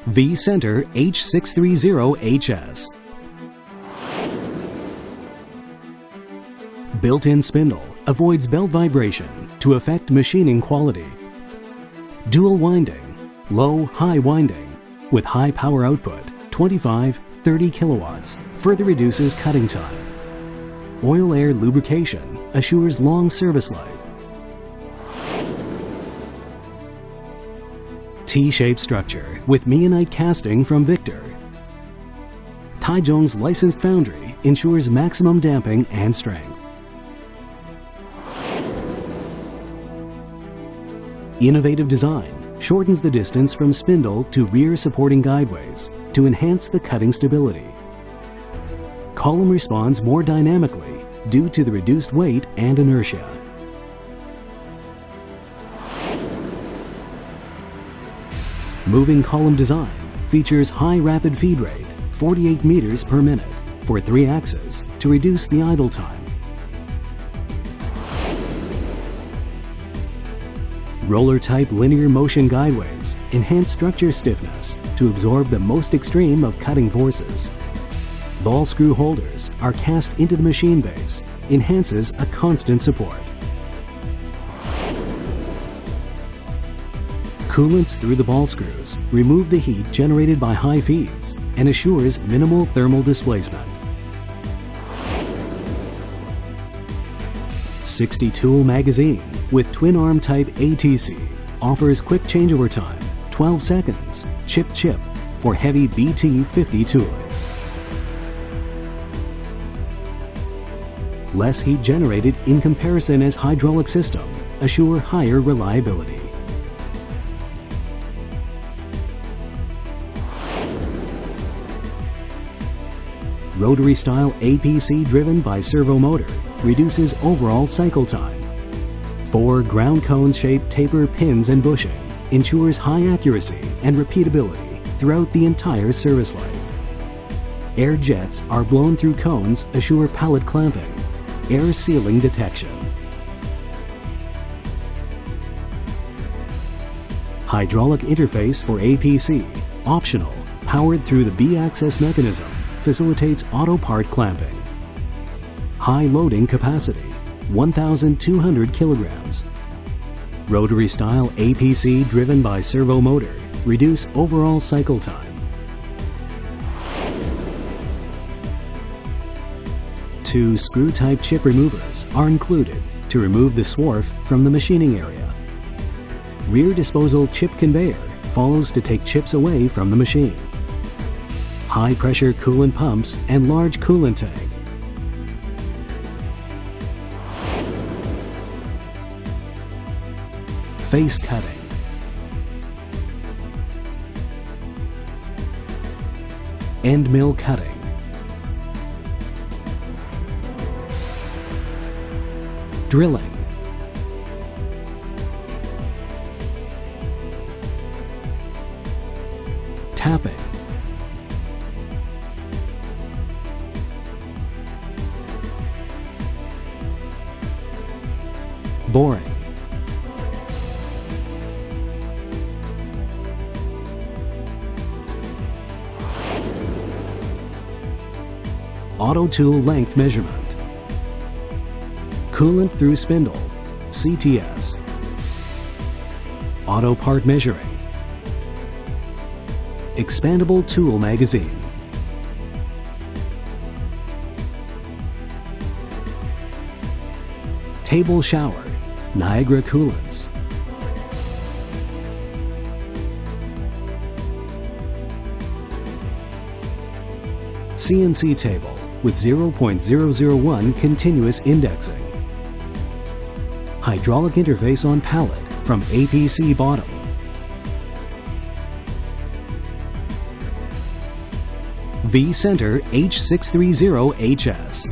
V-Center H630HS. Built-in spindle avoids belt vibration to affect machining quality. Dual winding, low-high winding with high power output 25-30 kilowatts further reduces cutting time. Oil-air lubrication assures long service life. T-shaped structure with meionite casting from Victor. Taizhong's licensed foundry ensures maximum damping and strength. Innovative design shortens the distance from spindle to rear supporting guideways to enhance the cutting stability. Column responds more dynamically due to the reduced weight and inertia. Moving column design features high rapid feed rate, 48 meters per minute, for 3 axes to reduce the idle time. Roller-type linear motion guideways enhance structure stiffness to absorb the most extreme of cutting forces. Ball screw holders are cast into the machine base, enhances a constant support. Coolants through the ball screws remove the heat generated by high feeds and assures minimal thermal displacement. 60-tool magazine with twin-arm type ATC offers quick changeover time, 12 seconds, chip for heavy BT50 tooling. Less heat generated in comparison as hydraulic system assure higher reliability. Rotary style APC driven by servo motor reduces overall cycle time. 4 ground cone shaped taper pins and bushing ensures high accuracy and repeatability throughout the entire service life. Air jets are blown through cones assure pallet clamping, air sealing detection. Hydraulic interface for APC, optional, powered through the B-axis mechanism, facilitates auto part clamping. High loading capacity, 1,200 kilograms. Rotary style APC driven by servo motor reduce overall cycle time. 2 screw-type chip removers are included to remove the swarf from the machining area. Rear disposal chip conveyor follows to take chips away from the machine. High-pressure coolant pumps and large coolant tank. Face cutting. End mill cutting. Drilling. Tapping. Boring. Auto tool length measurement. Coolant through spindle, CTS. Auto part measuring. Expandable tool magazine. Table shower, Niagara coolants. CNC table with 0.001 continuous indexing. Hydraulic interface on pallet from APC bottom. V-Center H630HS.